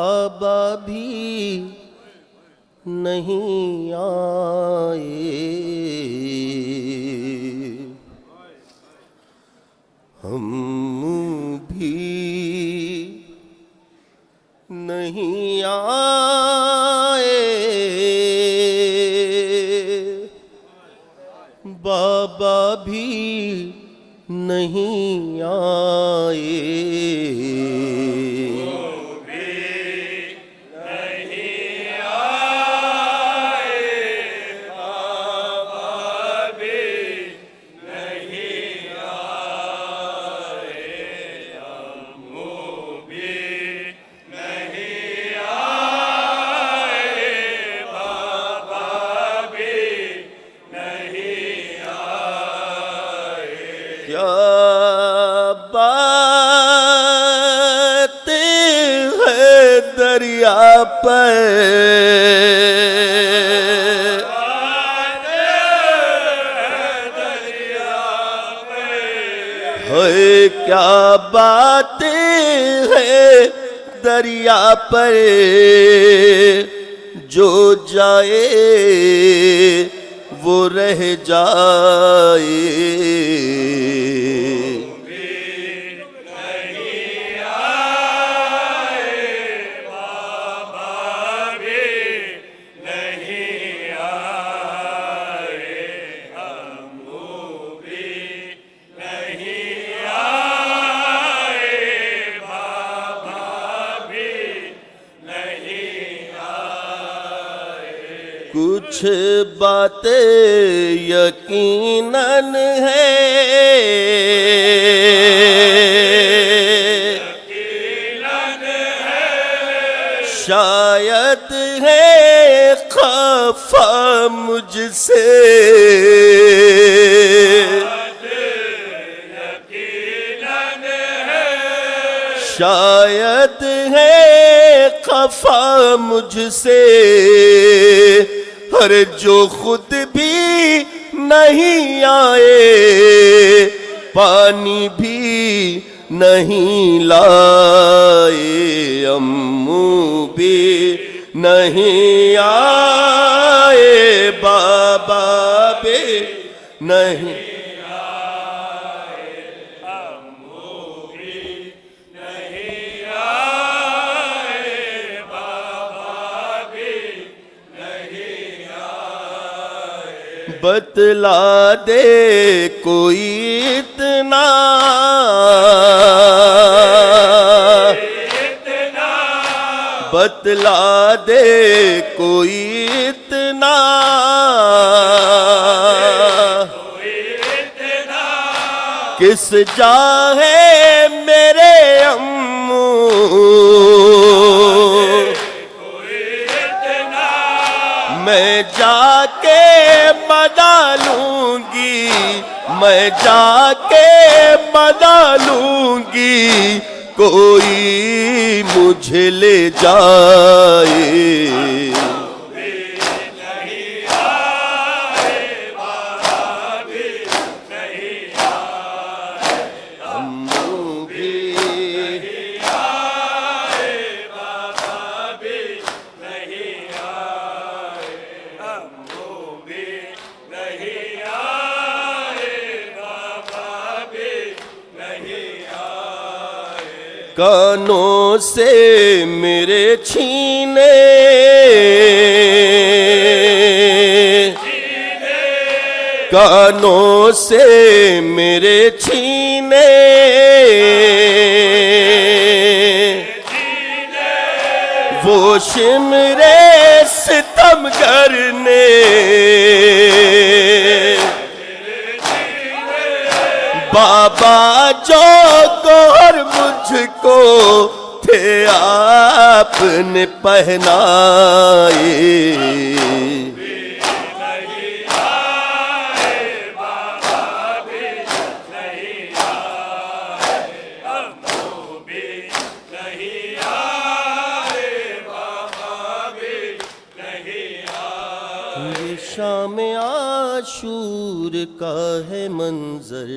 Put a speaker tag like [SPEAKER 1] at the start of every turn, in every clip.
[SPEAKER 1] बाबा भी नहीं आए, हम भी नहीं आए, बाबा भी नहीं आए, क्या बात है दरिया पर, है क्या बात है दरिया पर, जो जाए वो रह जाए, कुछ बातें यकीनन है, शायद है खफा मुझसे, शायद है खफा मुझसे, पर जो खुद भी नहीं आए, पानी भी नहीं लाए, अम्मू भी नहीं आए, बाबा भी नहीं बतला दे कोई इतना, बतला दे कोई इतना, किस जा है मेरे अम्मू, मैं जाके मना लूंगी, मैं जाके मना लूंगी, कोई मुझे ले जाए, कानों से मेरे छीने, कानों से मेरे छीने, वो शिमरे सितमगर ने, बाबा जो गौर मुझको थे आपने पहनाए, शाम आशूर का है मंजर,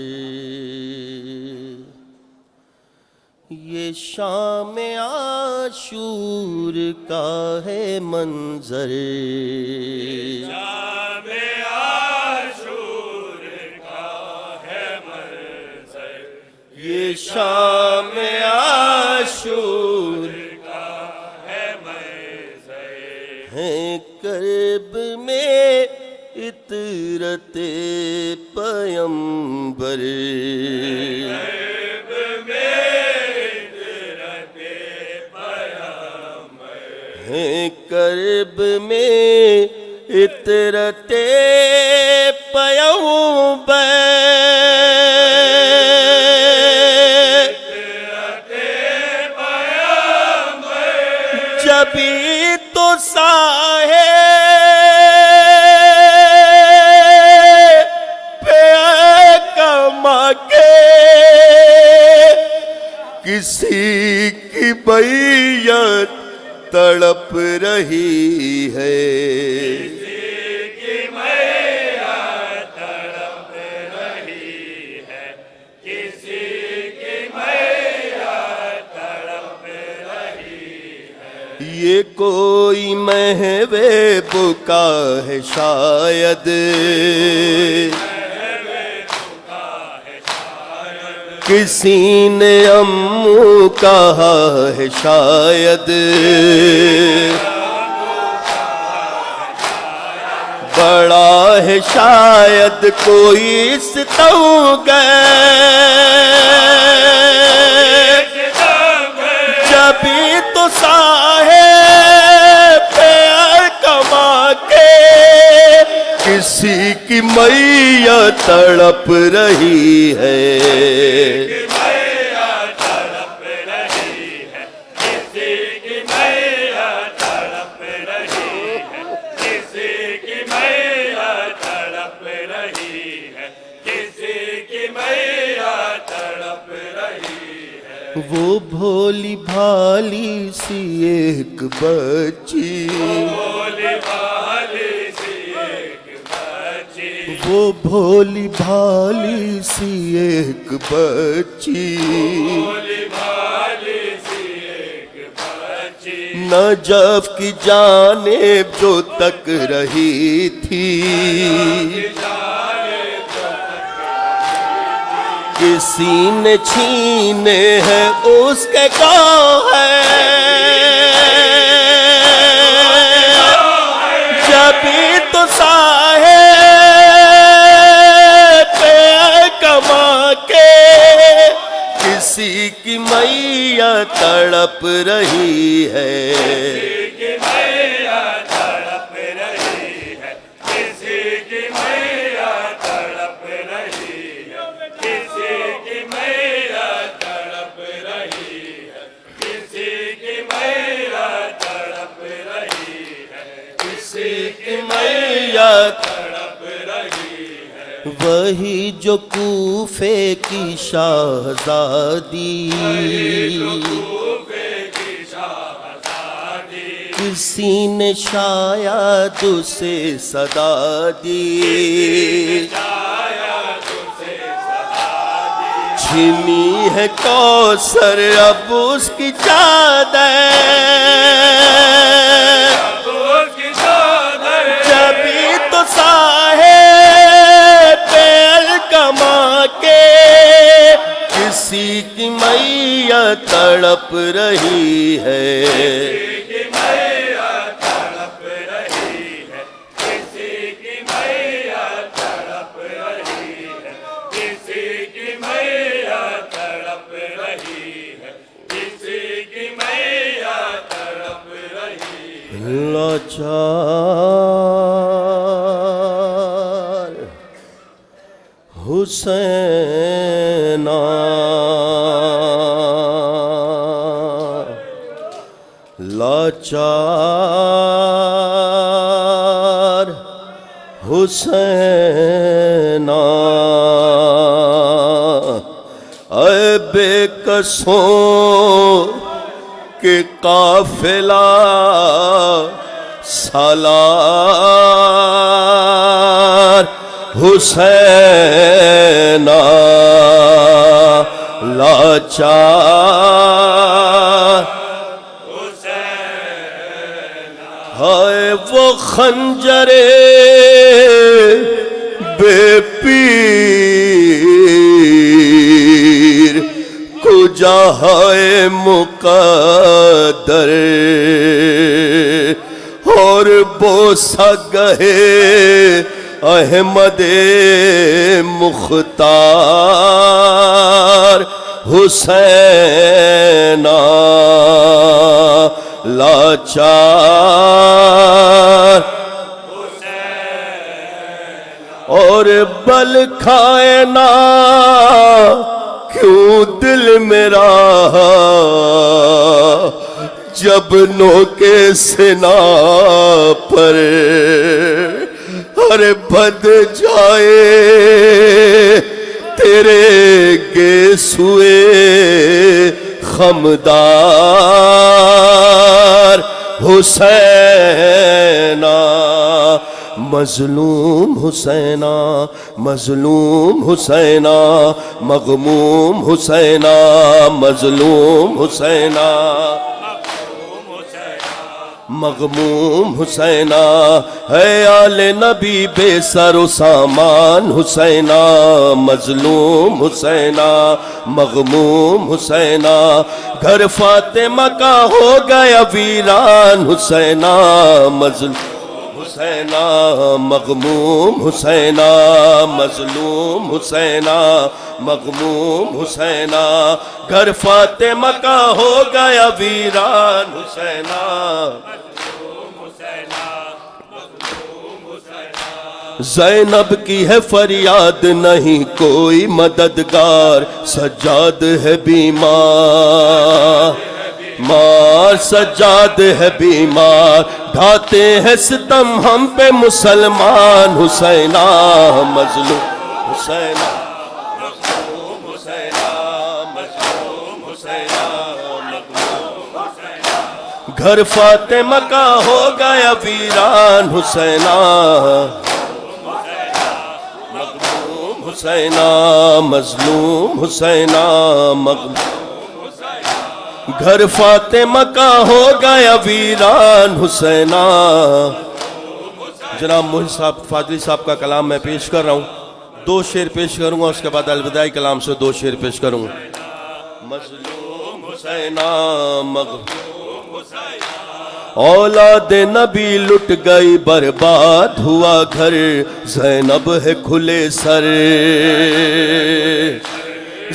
[SPEAKER 1] ये शाम आशूर का है मंजर,
[SPEAKER 2] शाम आशूर का है मंजर,
[SPEAKER 1] ये शाम आशूर
[SPEAKER 2] का है मंजर।
[SPEAKER 1] है करब में इतरते पयंबर, है करब में इतरते पयंबर, जभी तो साहे पे कमा के किसी की बैयत तड़प रही है,
[SPEAKER 2] किसी की मैया तड़प रही है, किसी की मैया तड़प रही है।
[SPEAKER 1] ये कोई महवे बुका है शायद, किसी ने अम्मू कहा है शायद, बड़ा है शायद कोई सितमगर, जभी तो साहे प्यार कमा के किसी की मैया तड़प रही है,
[SPEAKER 2] मैया तड़प रही है, किसी की मैया तड़प रही है, किसी की मैया तड़प रही है, किसी की मैया तड़प रही है।
[SPEAKER 1] वो भोली भाली सी एक बच्ची,
[SPEAKER 2] भोली भाली सी एक बच्ची,
[SPEAKER 1] वो भोली भाली सी एक बच्ची,
[SPEAKER 2] भोली भाली सी एक बच्ची,
[SPEAKER 1] न जब की जानेब जो तक रही थी, किसी ने छीने हैं उसके गाँव है, जभी तो साहे पे कमा के किसी की मैया तड़प रही है,
[SPEAKER 2] की मैया तड़प रही है, किसी की मैया तड़प रही है, किसी की मैया तड़प रही है, किसी की मैया तड़प रही है,
[SPEAKER 1] किसी की मैया
[SPEAKER 2] तड़प रही है।
[SPEAKER 1] वही जो कूफे की शाहजादी,
[SPEAKER 2] कूफे की शाहज़ादी,
[SPEAKER 1] किसी ने शायद उसे सदा दी,
[SPEAKER 2] आया तुझसे सदा दी,
[SPEAKER 1] छिनी है कौसर अब उसकी चादर,
[SPEAKER 2] उसकी चादर,
[SPEAKER 1] जभी तो साहे पैर कमा के किसी की मैया तड़प रही है,
[SPEAKER 2] की मैया तड़प रही है, किसी की मैया तड़प रही है, किसी की मैया तड़प रही है, किसी की मैया तड़प रही है।
[SPEAKER 1] लाचार हुसैना लाचार हुसैना, ऐ बेकसों के काफिला सालार हुसैना, लाचार हाय वो खंजरे बेपीर कुजा है मुकद्दर और बोसा गहे अहमदे मुख्तार हुसैना लाचार और बल खाए ना क्यों दिल मेरा जब नो के सिना पर हर बद जाए तेरे गेसुए खमदार हुसैना मजलूम हुसैना मजलूम हुसैना मगमूम हुसैना मजलूम हुसैना मगमूम हुसैना है आले नबी बेसरो सामान हुसैना मजलूम हुसैना मगमूम हुसैना घर फातिमा का हो गया वीरान हुसैना मजलूम हुसैना मगमूम हुसैना मजलूम हुसैना मगमूम हुसैना घर फातिमा का हो गया वीरान हुसैना ज़ैनब की है फरियाद नहीं कोई मददगार सज्जाद है बीमार मार सज्जाद है बीमार ढाते हैं सितम हम पे मुसलमान हुसैना मजलूम हुसैना मजलूम हुसैना मजलूम हुसैना घर फातिमा का हो गया वीरान हुसैना मगमूम हुसैना मजलूम हुसैना मगमूम घर फातिमा का हो गया वीरान हुसैना। जनाब मोहित साहब फाजली साहब का कलाम मैं पेश कर रहा हूँ, 2 शेर पेश करूँगा, उसके बाद अलविदाई कलाम से 2 शेर पेश करूँगा। मजलूम हुसैना मगमूम हुसैना औलाद नबी लुट गई बर्बाद हुआ घर ज़ैनब है खुले सर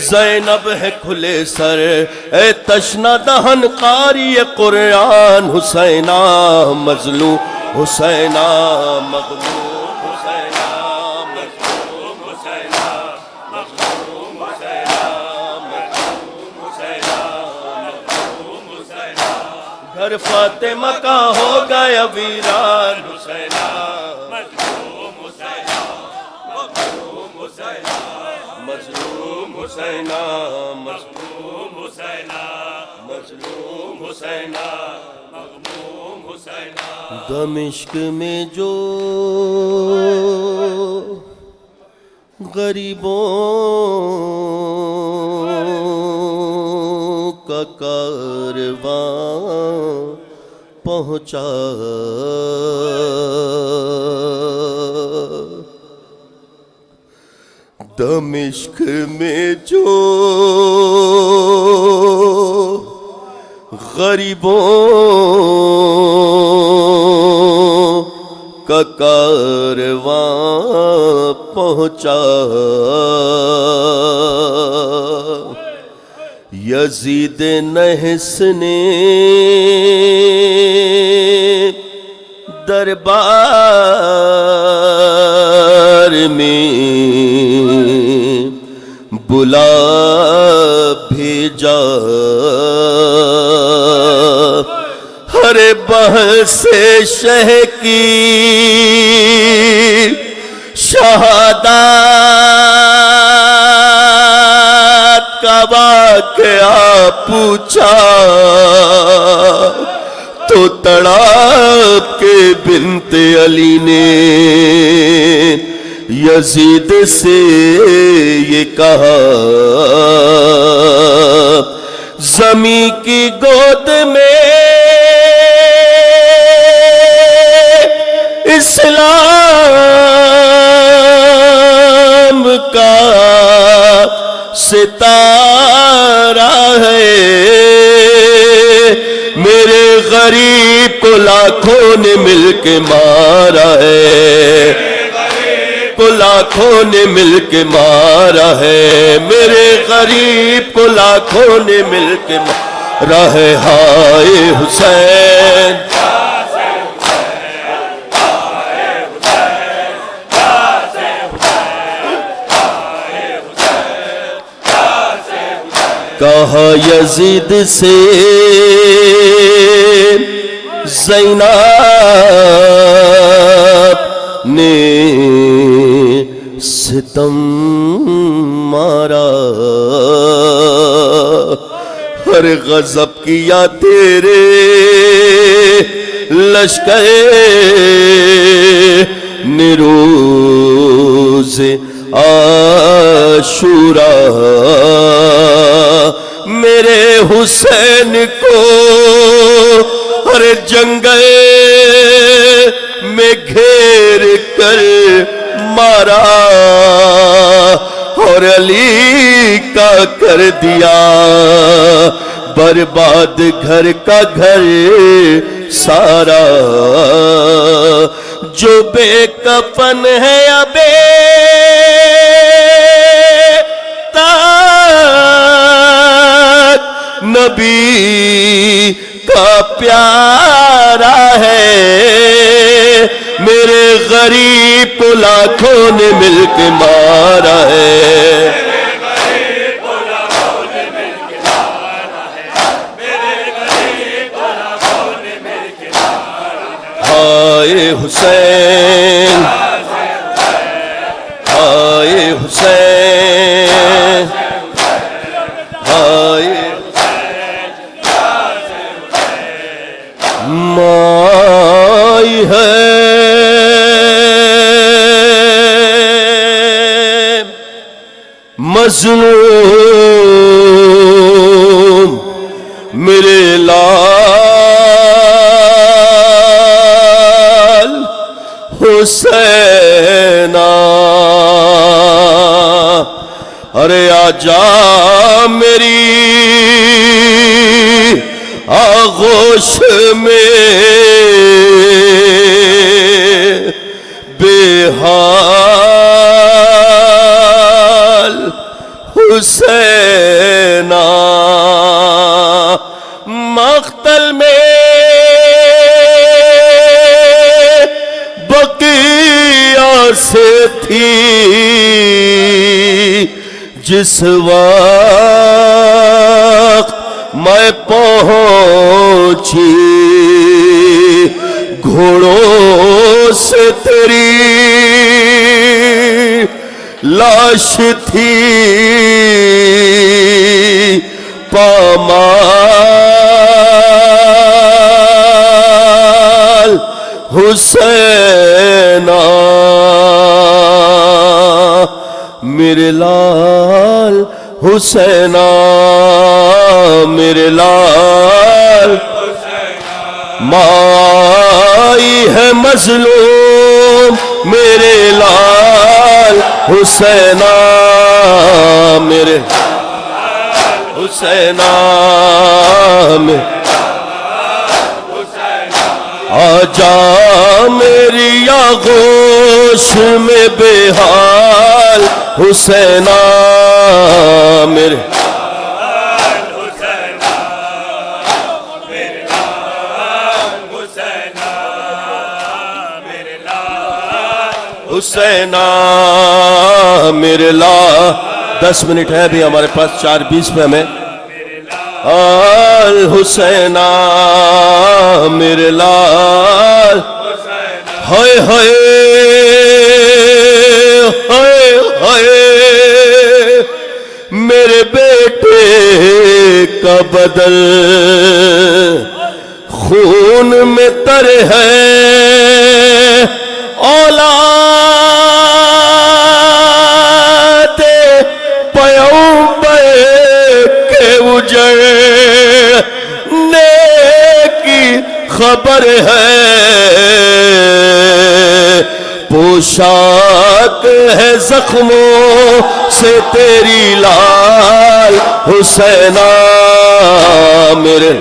[SPEAKER 1] ज़ैनब है खुले सर ए तशना दहन कारी कुरान हुसैना मजलूम हुसैना मगमूम हुसैना मजलूम हुसैना मजलूम हुसैना मजलूम हुसैना मजलूम हुसैना घर फातिमा का हो गया वीरान हुसैना मजलूम हुसैना मजलूम हुसैना मजलूम हुसैना मजलूम हुसैना मजलूम हुसैना मगमूम हुसैना दमिश्क में जो गरीबों का कारवां पहुंचा दमिश्क में जो गरीबों का कारवां पहुंचा यजीद नहस ने दरबार में बुला भेजा हरे बहसे शह की शहादत का वाक़या पूछा तो तड़ाप के बिन्ते अली ने यजीद से ये कहा, जमी की गोद में इस्लाम का सितारा है। मेरे गरीब को लाखों ने मिलके मारा है, को लाखों ने मिलके मारा है। मेरे गरीब को लाखों ने मिलके मारा है। हाय हुसैन, कहा यजीद से ज़ैनब ने सितम मारा, हर गजब किया तेरे लश्कर निरोज़े आशूरा। मेरे हुसैन को हर जंगल में घेर कर मारा, और अली का कर दिया बर्बाद घर का घर सारा। जो बेकफन है अबे नबी का प्यारा है। मेरे गरीब को लाखों ने मिलके मारा है, मेरे गरीब को लाखों ने मिलके मारा है, मेरे गरीब को लाखों ने मिलके मारा है। हाय हुसैन, हाय हुसैन, हाय माई है मज़लूम मेरे लाल हुसैना। अरे आजा मेरी आगोश में बेहाल हुसैना। मख्तल में बकिया से थी जिस वक्त मैं पहुंची, घोड़ों से तेरी लाश थी पामाल हुसैना। मेरे लाल हुसैना, मेरे लाल माई है मजलूम मेरे लाल हुसैना। मेरे हुसैना में आजा मेरी आगोश में बेहाल हुसैना। मेरे हुसैना मेरे ला 10 मिनट है भी हमारे पास, 4:20 पे हमें। आल हुसैना मेरे लाल, हाय हाय हाय हाय मेरे बेटे का बदल खून में तर है। औलाद खबर है, पोशाक है जख्मों से तेरी लाल हुसैना मेरे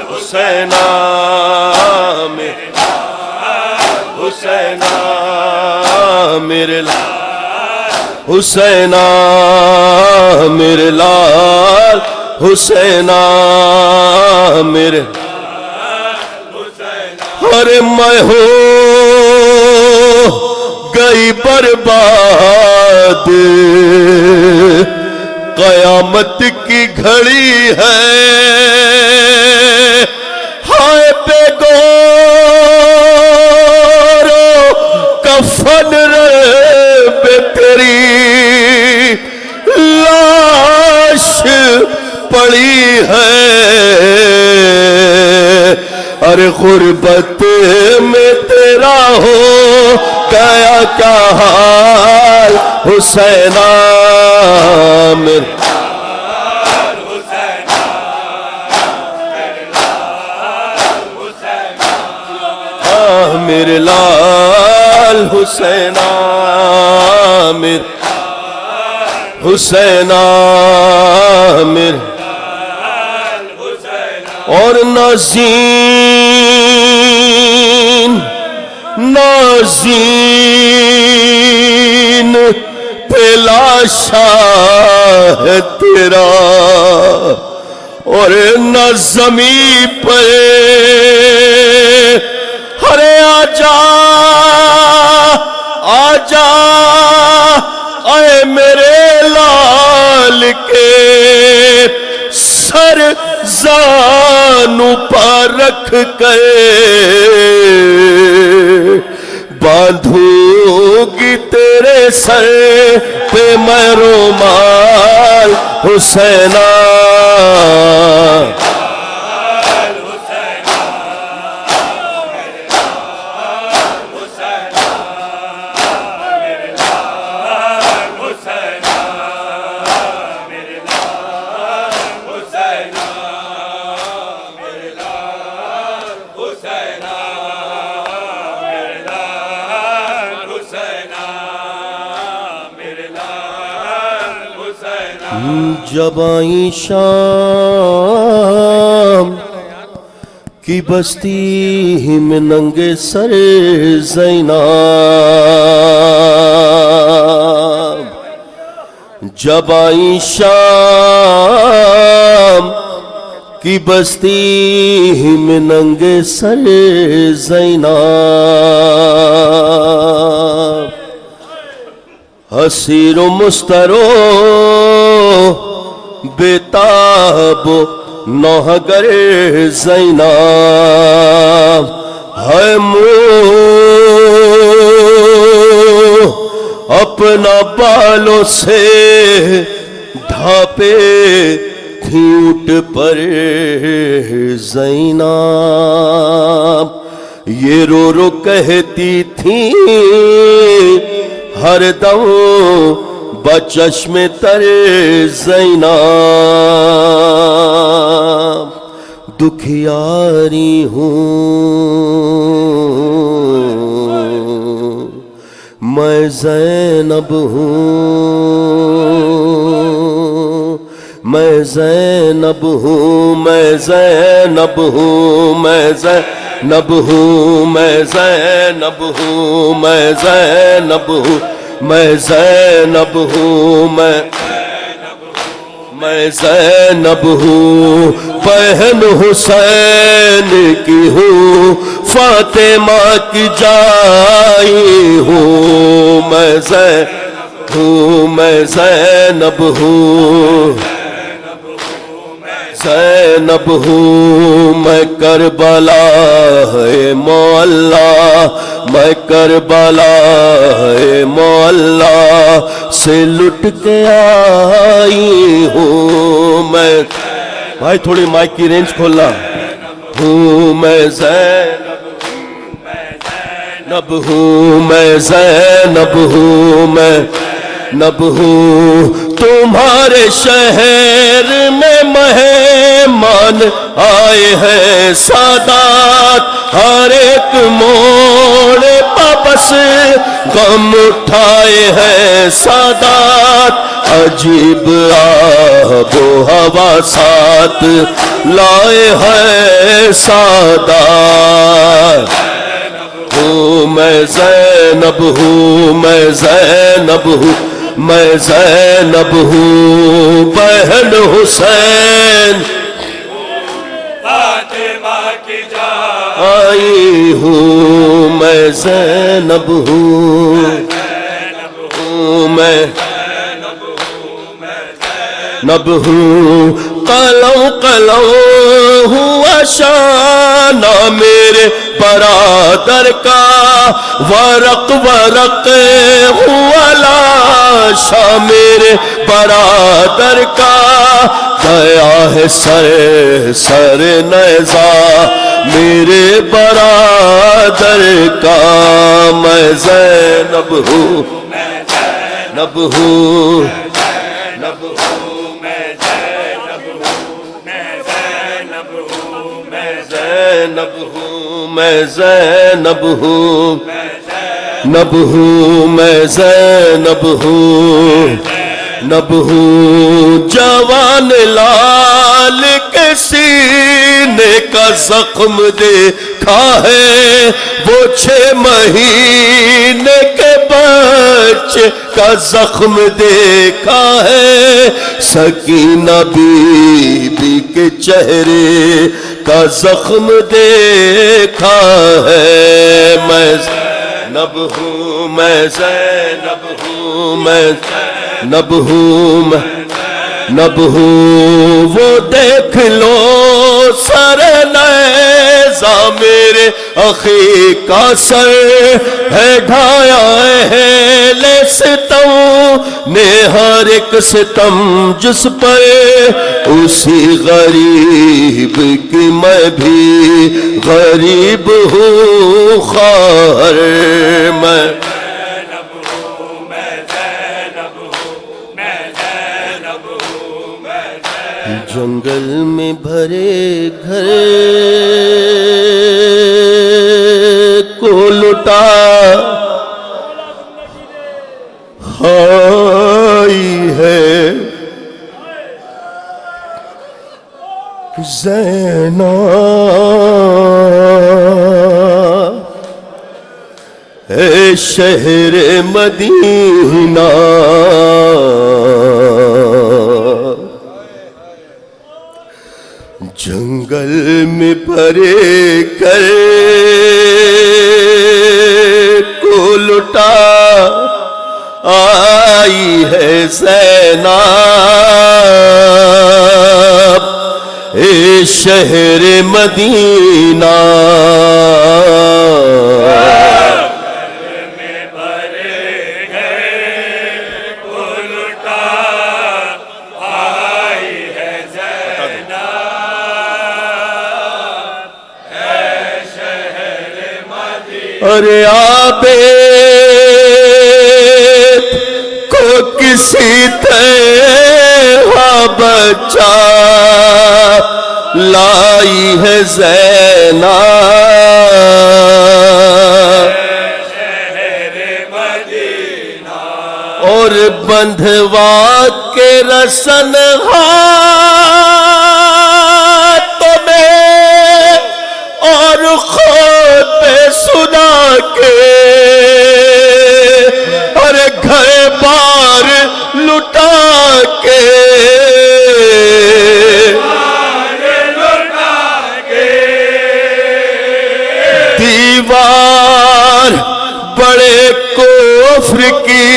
[SPEAKER 1] हुसैना मेरे हुसैना मेरे हुसैना मेरे लाल हुसैना मेरे अरे मैं हो गई बर्बाद कयामत की घड़ी है, हाय बेगोरो कफन रे बे तेरी लाश पड़ी है, अरे गुर्बत में तेरा हो गया क्या हाल हुसैना मेरे मेरे लाल हुसैना मेरे हुसैना मेरे और नाज़ीन नाज़ीन पे लाशा है तेरा और न ज़मी पे अरे आजा आजा आए मेरे लाल के सर जानू पर रख कर बांधूगी तेरे सर पे मैं रुमाल हुसैना जब आई शाम की बस्ती में नंगे सर ज़ैनब, जब आई शाम की बस्ती में नंगे सर ज़ैनब, हसीरो मुस्तरो बेताबो नौहगर ज़ैनब है मुँह अपना बालों से ढापे थी ऊँट पर ज़ैनब, ये रो रो कहती थी हरदम बचश्मे तरे ज़ैनब, दुखियारी हूँ मैं ज़ैनब हूँ, मैं ज़ैनब हूँ, मैं ज़ैनब हूँ, मैं ज़ैनब हूँ, मैं ज़ैनब हूँ, मैं ज़ैनब हूँ, मैं ज़ैनब हूँ, मैं ज़ैनब हूँ, बहन हुसैन की हूँ, फातिमा की जाई हूँ, मैं ज़ैनब हूँ, मैं ज़ैनब हूँ, ज़ैनब हूँ, मैं करबला है मौला, मैं करबला है मौला से लुट के आई हूँ, मैं भाई थोड़ी माइक की रेंज खोलना हूँ, मैं ज़ैनब हूँ, मैं ज़ैनब हूँ, मैं नब हूँ तुम्हारे शहर लाए हैं सादात, हर एक मोड़ पर बस गम उठाए हैं सादात। अजीब आबो हवा साथ लाए हैं सादात। हूँ मैं ज़ैनब हूँ, मैं ज़ैनब हूँ, मैं ज़ैनब हूँ बहन हुसैन
[SPEAKER 2] फातिमा की जान
[SPEAKER 1] आई हूँ। मैं ज़ैनब हूँ, मैं नब हूँ। कलौ कलौ हुआ शाना मेरे बरादर का, वरक वरक हुआ लाशा मेरे बरादर का। गया है सर सर नज़ा मेरे बरादर का। मैं ज़ैनब हूँ, नब हूँ, नब हूँ, ज़ैनब हूँ, मैं ज़ैनब हूँ, नब हूँ, मैं ज़ैनब हूँ, नब हूँ। जवान लाल के सीने का जख्म देखा है, वो 6 महीने के बच्चे का जख्म देखा है। सकीना बीबी के चेहरे का जख्म देखा है। मैं ज़ैनब हूँ, मैं ज़ैनब हूँ, मैं ज़ैनब हूँ, मैं नब हूँ। वो देख लो सर नैज़ा मेरे अखी का सर है ढाया है ले सितम ने हर एक सितम जिस पर। उसी गरीब की मैं भी गरीब हूँ ख़ार। मैं जंगल में भरे घर को लुटा आई है ज़ैनब ए शहर मदीना। जंगल में परे कर को लुटा आई है ज़ैनब ए शहर मदीना। अरे आबे को किसी तरह बच्चा लाई है ज़ैनब और बंधवा के रसन हाथों में और खुद पे सुना के अरे घर बार लुटा के दीवार बड़े कुफ्र की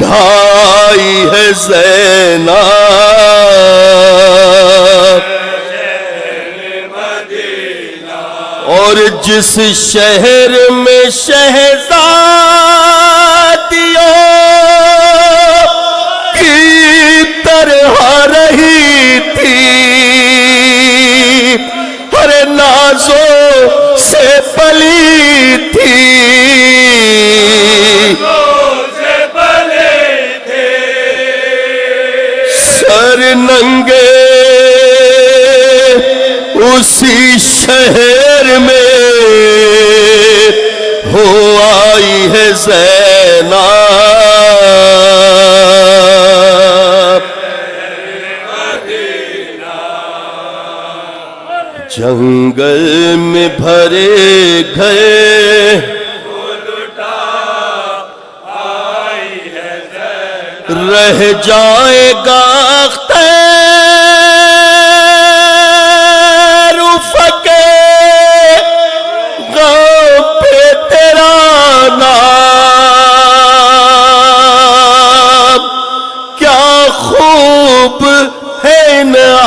[SPEAKER 1] ढाई है ज़ैनब और जिस शहर में शहजादियों की तरह रही थी हर नाजों से पली थी सर नंगे उसी शहर में हो आई है ज़ैनब। जंगल में भरे घर रह जाएगा खैर फके गाँव पे तेरा नाम। क्या खूब है नाम।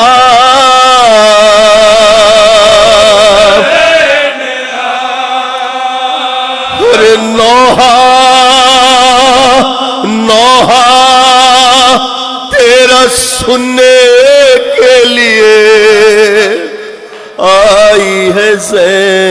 [SPEAKER 1] अरे नौहा नौहा तेरा सुनने के लिए आई है ज़ैनब।